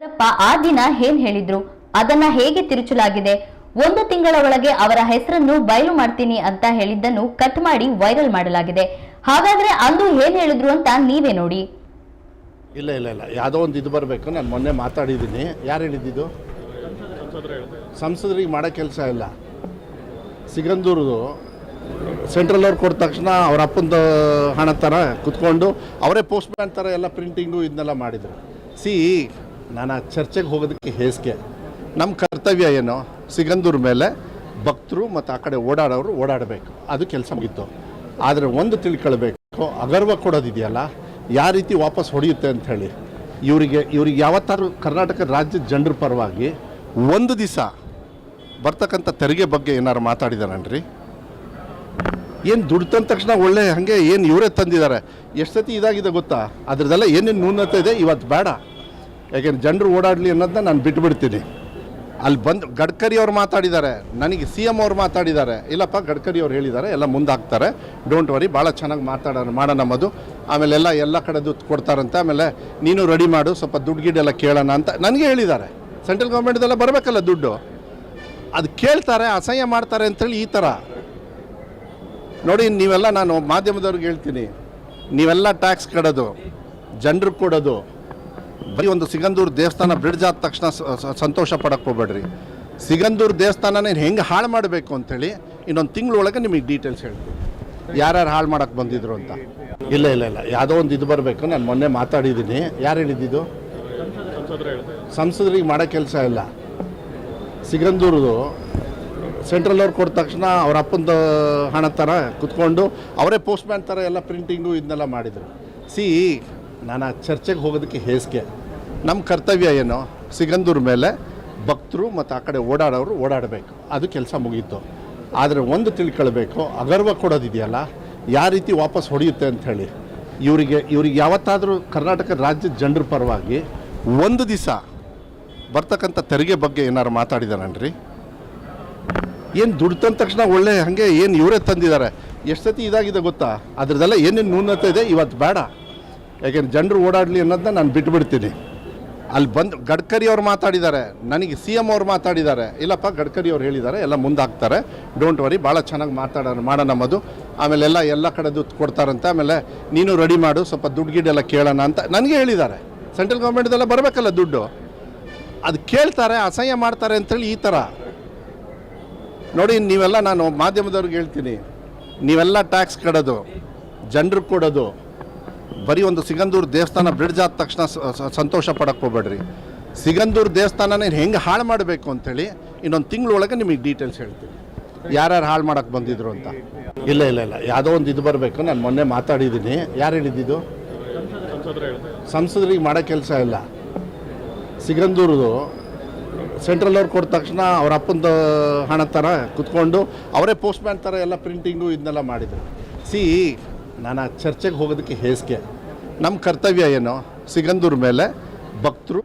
ಆ ದಿನ ಏನ್ ಹೇಳಿದ್ರು, ಅದನ್ನ ಹೇಗೆ ತಿರುಚಲಾಗಿದೆ. 1 ತಿಂಗಳ ಒಳಗೆ ಅವರ ಹೆಸರನ್ನು ಬಯಲು ಮಾಡ್ತೀನಿ ಅಂತ ಹೇಳಿದ್ದನ್ನು ಕಟ್ ಮಾಡಿ ವೈರಲ್ ಮಾಡಲಾಗಿದೆ. ಹಾಗಾದ್ರೆ ಅಂದು ಏನ್ ಹೇಳಿದ್ರು ಅಂತ ನೀವೇ ನೋಡಿ. ಇಲ್ಲ ಇಲ್ಲ ಇಲ್ಲ ಯಾವುದೋ ಒಂದು ಇದು ಬರಬೇಕು. ನಾನು ಮೊನ್ನೆ ಮಾತಾಡಿದ್ದೀನಿ. ಯಾರು ಹೇಳಿದ್ದು? ಸಂಸದರಿಗೆ ಮಾಡೋ ಕೆಲಸ ಇಲ್ಲ. ಸಿಗಂದೂರದು ಸೆಂಟ್ರಲ್ ಅವ್ರು ಕೊಟ್ಟ ತಕ್ಷಣ ಅವ್ರ ಅಪ್ಪಂದು ಹಣ ಥರ ಕುತ್ಕೊಂಡು ಅವರೇ ಪೋಸ್ಟ್ ಮ್ಯಾನ್ ಥರ ಎಲ್ಲ ಪ್ರಿಂಟಿಂಗು ಇದನ್ನೆಲ್ಲ ಮಾಡಿದರು. ನಾನು ಆ ಚರ್ಚೆಗೆ ಹೋಗೋದಕ್ಕೆ ಹೇಸಿಗೆ. ನಮ್ಮ ಕರ್ತವ್ಯ ಏನು? ಸಿಗಂದೂರ ಮೇಲೆ ಭಕ್ತರು ಮತ್ತು ಆ ಕಡೆ ಓಡಾಡೋರು ಓಡಾಡಬೇಕು, ಅದು ಕೆಲಸ ಮುಗಿತ್ತು. ಆದರೆ ಒಂದು ತಿಳ್ಕೊಳ್ಬೇಕು, ಅಗರ್ವ ಕೊಡೋದಿದೆಯಲ್ಲ, ಯಾವ ರೀತಿ ವಾಪಸ್ ಹೊಡೆಯುತ್ತೆ ಅಂಥೇಳಿ. ಇವರಿಗೆ ಯಾವತ್ತಾದ್ರೂ ಕರ್ನಾಟಕ ರಾಜ್ಯದ ಜನರ ಪರವಾಗಿ ಒಂದು ದಿವಸ ಬರ್ತಕ್ಕಂಥ ತೆರಿಗೆ ಬಗ್ಗೆ ಏನಾರು ಮಾತಾಡಿದಾರನ್ರಿ? ಏನು ದುಡ್ಡು ತಂದ ತಕ್ಷಣ ಒಳ್ಳೆ ಹಾಗೆ ಏನು ಇವರೇ ತಂದಿದ್ದಾರೆ. ಎಷ್ಟು ಸತಿ ಇದಾಗಿದೆ ಗೊತ್ತಾ? ಅದ್ರದ್ದೆಲ್ಲ ಏನೇನು ನ್ಯೂನತೆ ಇದೆ ಇವತ್ತು ಬೇಡ. ಯಾಕೆಂದ್ರೆ ಜನರು ಓಡಾಡಲಿ ಅನ್ನೋದನ್ನ ನಾನು ಬಿಟ್ಬಿಡ್ತೀನಿ. ಅಲ್ಲಿ ಬಂದು ಗಡ್ಕರಿ ಅವ್ರು ಮಾತಾಡಿದ್ದಾರೆ, ನನಗೆ CM ಅವ್ರು ಮಾತಾಡಿದ್ದಾರೆ. ಇಲ್ಲಪ್ಪ, ಗಡ್ಕರಿ ಅವ್ರು ಹೇಳಿದ್ದಾರೆ, ಎಲ್ಲ ಮುಂದಾಗ್ತಾರೆ, ಡೋಂಟ್ ವರಿ, ಭಾಳ ಚೆನ್ನಾಗಿ ಮಾಡೋಣ ನಮ್ಮದು. ಆಮೇಲೆ ಎಲ್ಲ ಕಡೆದು ಕೊಡ್ತಾರಂತೆ. ಆಮೇಲೆ ನೀನು ರೆಡಿ ಮಾಡು, ಸ್ವಲ್ಪ ದುಡ್ಡು ಗಿಡ್ಡೆಲ್ಲ ಕೇಳೋಣ ಅಂತ ನನಗೆ ಹೇಳಿದ್ದಾರೆ. ಸೆಂಟ್ರಲ್ ಗೌರ್ಮೆಂಟ್ದೆಲ್ಲ ಬರಬೇಕಲ್ಲ ದುಡ್ಡು, ಅದು ಕೇಳ್ತಾರೆ, ಅಸಹ್ಯ ಮಾಡ್ತಾರೆ ಅಂತೇಳಿ ಈ ಥರ ನೋಡಿ. ನೀವೆಲ್ಲ, ನಾನು ಮಾಧ್ಯಮದವ್ರಿಗೆ ಹೇಳ್ತೀನಿ, ನೀವೆಲ್ಲ ಟ್ಯಾಕ್ಸ್ ಕಡೋದು, ಜನರಿಗೆ ಕೊಡೋದು, ಬರೀ ಒಂದು ಸಿಗಂದೂರು ದೇವಸ್ಥಾನ ಬ್ರಿಡ್ಜ್ ಆದ ತಕ್ಷಣ ಸಂತೋಷ ಪಡಕ್ಕೆ ಹೋಗ್ಬೇಡ್ರಿ. ಸಿಗಂದೂರು ದೇವಸ್ಥಾನನ ಹೆಂಗೆ ಹಾಳು ಮಾಡಬೇಕು ಅಂಥೇಳಿ ಇನ್ನೊಂದು ತಿಂಗಳೊಳಗೆ ನಿಮಗೆ ಡೀಟೇಲ್ಸ್ ಹೇಳ್ತೀನಿ, ಯಾರ್ಯಾರು ಹಾಳು ಮಾಡೋಕ್ಕೆ ಬಂದಿದ್ರು ಅಂತ. ಇಲ್ಲ ಇಲ್ಲ ಇಲ್ಲ ಯಾವುದೋ ಒಂದು ಇದು ಬರಬೇಕು. ನಾನು ಮೊನ್ನೆ ಮಾತಾಡಿದ್ದೀನಿ. ಯಾರು ಹೇಳಿದ್ದು? ಸಂಸದರಿಗೆ ಮಾಡೋ ಕೆಲಸ ಇಲ್ಲ. ಸಿಗಂದೂರದು ಸೆಂಟ್ರಲ್ ಅವ್ರು ಕೊಟ್ಟ ತಕ್ಷಣ ಅವ್ರ ಅಪ್ಪಂದು ಹಣ ಥರ ಕುತ್ಕೊಂಡು ಅವರೇ ಪೋಸ್ಟ್ ಮ್ಯಾನ್ ಥರ ಎಲ್ಲ ಪ್ರಿಂಟಿಂಗು ಇದನ್ನೆಲ್ಲ ಮಾಡಿದರು. ನಾನು ಆ ಚರ್ಚೆಗೆ ಹೋಗೋದಕ್ಕೆ ಹೇಸಿಗೆ. ನಮ್ಮ ಕರ್ತವ್ಯ ಏನು? ಸಿಗಂದೂರ ಮೇಲೆ ಭಕ್ತರು ಮತ್ತು ಆ ಕಡೆ ಓಡಾಡೋರು ಓಡಾಡಬೇಕು, ಅದು ಕೆಲಸ ಮುಗೀತು. ಆದರೆ ಒಂದು ತಿಳ್ಕೊಳ್ಬೇಕು, ಅಗರ್ವ ಕೊಡೋದಿದೆಯಲ್ಲ, ಯಾವ ರೀತಿ ವಾಪಸ್ ಹೊಡೆಯುತ್ತೆ ಅಂಥೇಳಿ. ಇವರಿಗೆ ಯಾವತ್ತಾದರೂ ಕರ್ನಾಟಕ ರಾಜ್ಯದ ಜನರ ಪರವಾಗಿ ಒಂದು ದಿವಸ ಬರ್ತಕ್ಕಂಥ ತೆರಿಗೆ ಬಗ್ಗೆ ಏನಾರು ಮಾತಾಡಿದಾರನ್ರಿ? ಏನು ದುಡ್ಡು ತಂದ ತಕ್ಷಣ ಒಳ್ಳೆ ಹಾಗೆ ಏನು ಇವರೇ ತಂದಿದ್ದಾರೆ. ಎಷ್ಟು ಸತಿ ಇದಾಗಿದೆ ಗೊತ್ತಾ? ಅದ್ರದ್ದೆಲ್ಲ ಏನೇನು ನ್ಯೂನತೆ ಇದೆ ಇವತ್ತು ಬೇಡ. ಯಾಕೆಂದ್ರೆ ಜನರು ಓಡಾಡಲಿ ಅನ್ನೋದನ್ನ ನಾನು ಬಿಟ್ಬಿಡ್ತೀನಿ. ಅಲ್ಲಿ ಬಂದು ಗಡ್ಕರಿ ಅವ್ರು ಮಾತಾಡಿದ್ದಾರೆ, ನನಗೆ CM ಅವ್ರು ಮಾತಾಡಿದ್ದಾರೆ. ಇಲ್ಲಪ್ಪ, ಗಡ್ಕರಿ ಅವ್ರು ಹೇಳಿದ್ದಾರೆ, ಎಲ್ಲ ಮುಂದಾಗ್ತಾರೆ, ಡೋಂಟ್ ವರಿ, ಭಾಳ ಚೆನ್ನಾಗಿ ಮಾಡೋಣ ನಮ್ಮದು. ಆಮೇಲೆ ಎಲ್ಲ ಕಡೆದು ಕೊಡ್ತಾರಂತೆ. ಆಮೇಲೆ ನೀನು ರೆಡಿ ಮಾಡು, ಸ್ವಲ್ಪ ದುಡ್ಡು ಗಿಡ್ಡೆಲ್ಲ ಕೇಳೋಣ ಅಂತ ನನಗೆ ಹೇಳಿದ್ದಾರೆ. ಸೆಂಟ್ರಲ್ ಗೌರ್ಮೆಂಟ್ದೆಲ್ಲ ಬರಬೇಕಲ್ಲ ದುಡ್ಡು, ಅದು ಕೇಳ್ತಾರೆ, ಅಸಹ್ಯ ಮಾಡ್ತಾರೆ ಅಂತೇಳಿ ಈ ಥರ ನೋಡಿ. ನೀವೆಲ್ಲ, ನಾನು ಮಾಧ್ಯಮದವ್ರಿಗೆ ಹೇಳ್ತೀನಿ, ನೀವೆಲ್ಲ ಟ್ಯಾಕ್ಸ್ ಕಡೋದು, ಜನರಿಗೆ ಕೊಡೋದು, ಬರೀ ಒಂದು ಸಿಗಂದೂರು ದೇವಸ್ಥಾನ ಬ್ರಿಡ್ಜ್ ಆದ ತಕ್ಷಣ ಸಂತೋಷ ಪಡಕ್ಕೆ ಹೋಗ್ಬೇಡ್ರಿ. ಸಿಗಂದೂರು ದೇವಸ್ಥಾನನ ಹೆಂಗೆ ಹಾಳು ಮಾಡಬೇಕು ಅಂಥೇಳಿ ಇನ್ನೊಂದು ತಿಂಗಳೊಳಗೆ ನಿಮಗೆ ಡೀಟೇಲ್ಸ್ ಹೇಳ್ತೀನಿ, ಯಾರ್ಯಾರು ಹಾಳು ಮಾಡೋಕ್ಕೆ ಬಂದಿದ್ರು ಅಂತ. ಇಲ್ಲ ಇಲ್ಲ ಇಲ್ಲ ಯಾವುದೋ ಒಂದು ಇದು ಬರಬೇಕು. ನಾನು ಮೊನ್ನೆ ಮಾತಾಡಿದ್ದೀನಿ. ಯಾರು ಹೇಳಿದ್ದು? ಸಂಸದರಿಗೆ ಮಾಡೋ ಕೆಲಸ ಇಲ್ಲ. ಸಿಗಂದೂರದು ಸೆಂಟ್ರಲ್ ಅವ್ರು ಕೊಟ್ಟ ತಕ್ಷಣ ಅವ್ರ ಅಪ್ಪಂದು ಹಣ ಥರ ಕುತ್ಕೊಂಡು ಅವರೇ ಪೋಸ್ಟ್ ಮ್ಯಾನ್ ಥರ ಎಲ್ಲ ಪ್ರಿಂಟಿಂಗು ಇದನ್ನೆಲ್ಲ ಮಾಡಿದರು. ನಾನು ಆ ಚರ್ಚೆಗೆ ಹೋಗೋದಕ್ಕೆ ಹೇಸಿಗೆ. ನಮ್ಮ ಕರ್ತವ್ಯ ಏನು? ಸಿಗಂದೂರ ಮೇಲೆ ಭಕ್ತರು